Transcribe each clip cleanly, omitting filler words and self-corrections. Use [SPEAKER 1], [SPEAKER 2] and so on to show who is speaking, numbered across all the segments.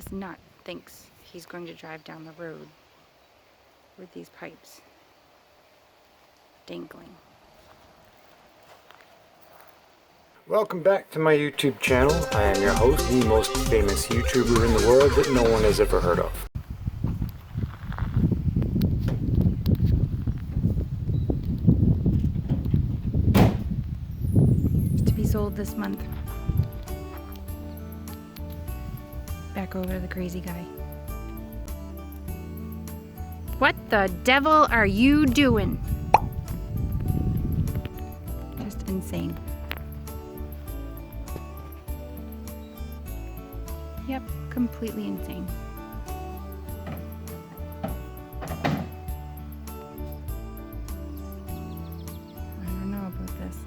[SPEAKER 1] This nut thinks he's going to drive down the road with these pipes dangling.
[SPEAKER 2] Welcome back to my YouTube channel. I am your host, the most famous YouTuber in the world that no one has ever heard of.
[SPEAKER 1] It's to be sold this month. Back over to the crazy guy. What the devil are you doing? Just insane. Yep, completely insane. I don't know about this.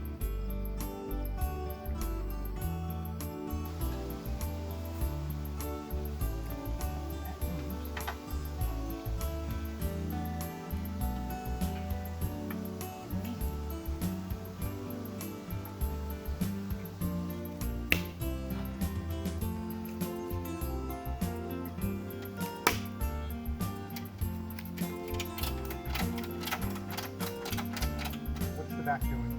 [SPEAKER 2] Back doing.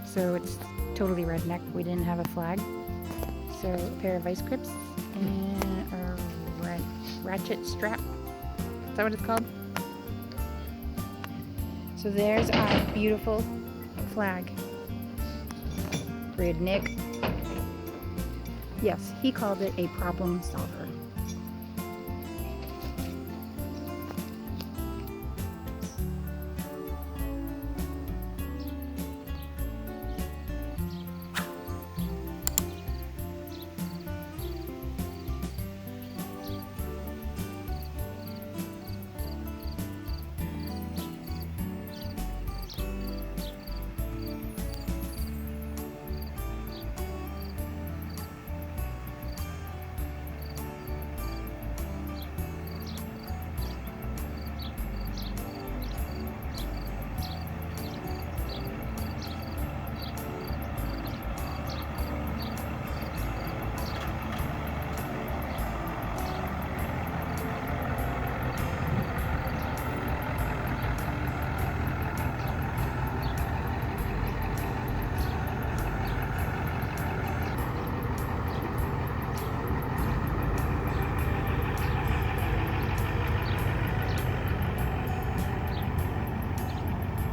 [SPEAKER 1] So it's totally redneck. We didn't have a flag. So a pair of vice grips and a ratchet strap. Is that what it's called? So there's our beautiful flag. Redneck. Yes, he called it a problem solver.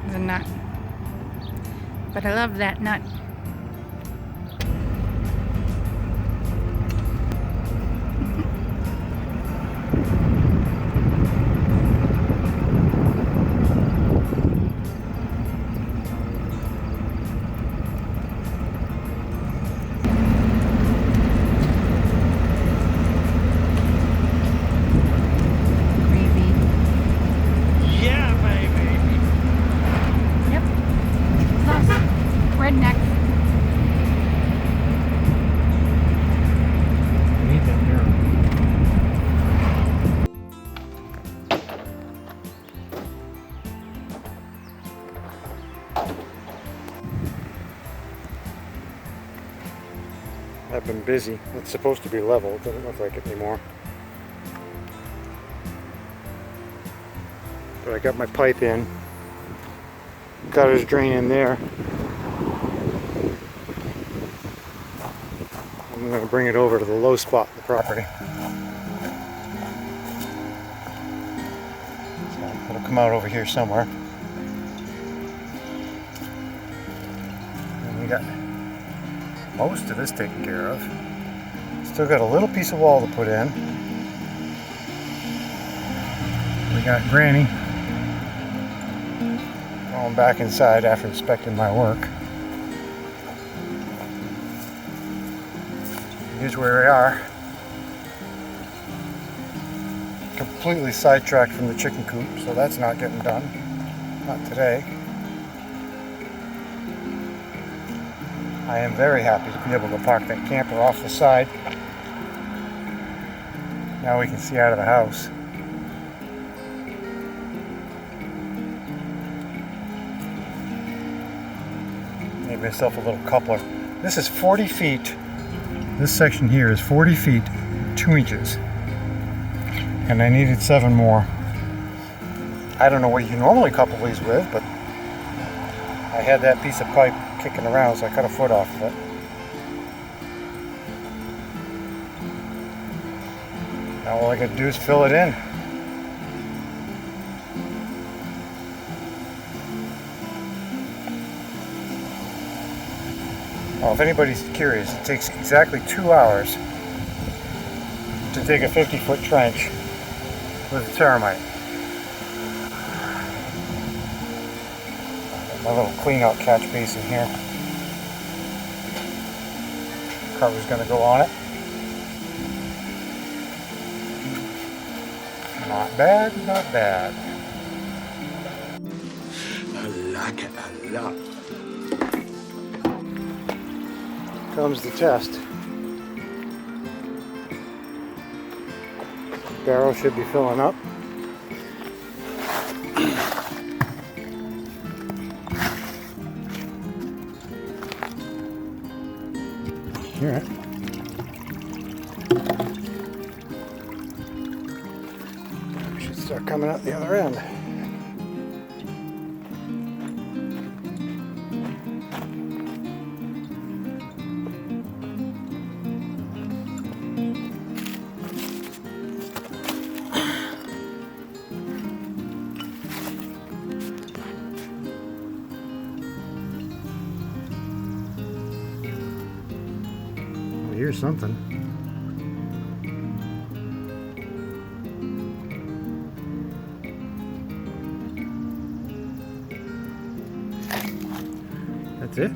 [SPEAKER 1] A nut. But I love that nut. Redneck.
[SPEAKER 2] Need that here. I've been busy. It's supposed to be level. It doesn't look like it anymore. But I got my pipe in. Got his drain in there. I'm going to bring it over to the low spot in the property. So it'll come out over here somewhere. And we got most of this taken care of. Still got a little piece of wall to put in. We got Granny going back inside after inspecting my work. Here's where we are. Completely sidetracked from the chicken coop, so that's not getting done. Not today. I am very happy to be able to park that camper off the side. Now we can see out of the house. Made myself a little coupler. This is 40 feet This section here is 40 feet, 2 inches. And I needed 7 more. I don't know what you normally couple these with, but I had that piece of pipe kicking around, so I cut a foot off of it. Now all I gotta do is fill it in. Well, if anybody's curious, it takes exactly 2 hours to dig a 50-foot trench with a Terramite. My little clean out catch basin here. Cover's gonna go on it. Not bad, not bad.
[SPEAKER 3] I like it a lot.
[SPEAKER 2] Comes the test. Barrel should be filling up. Here. We should start coming out the other end. Here's something. That's it.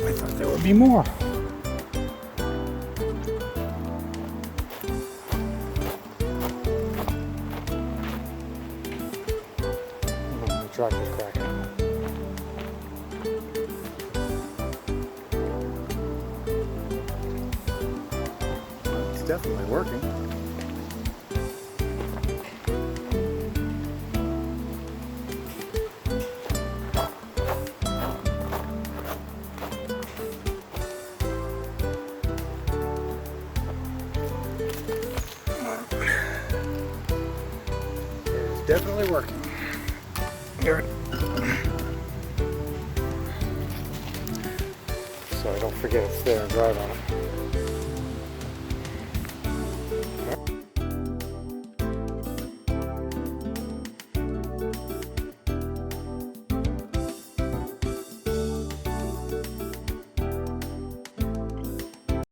[SPEAKER 2] I thought there would be more. The truck is cracking. It's definitely working. Definitely working. Here. So I don't forget it's there and drive on it.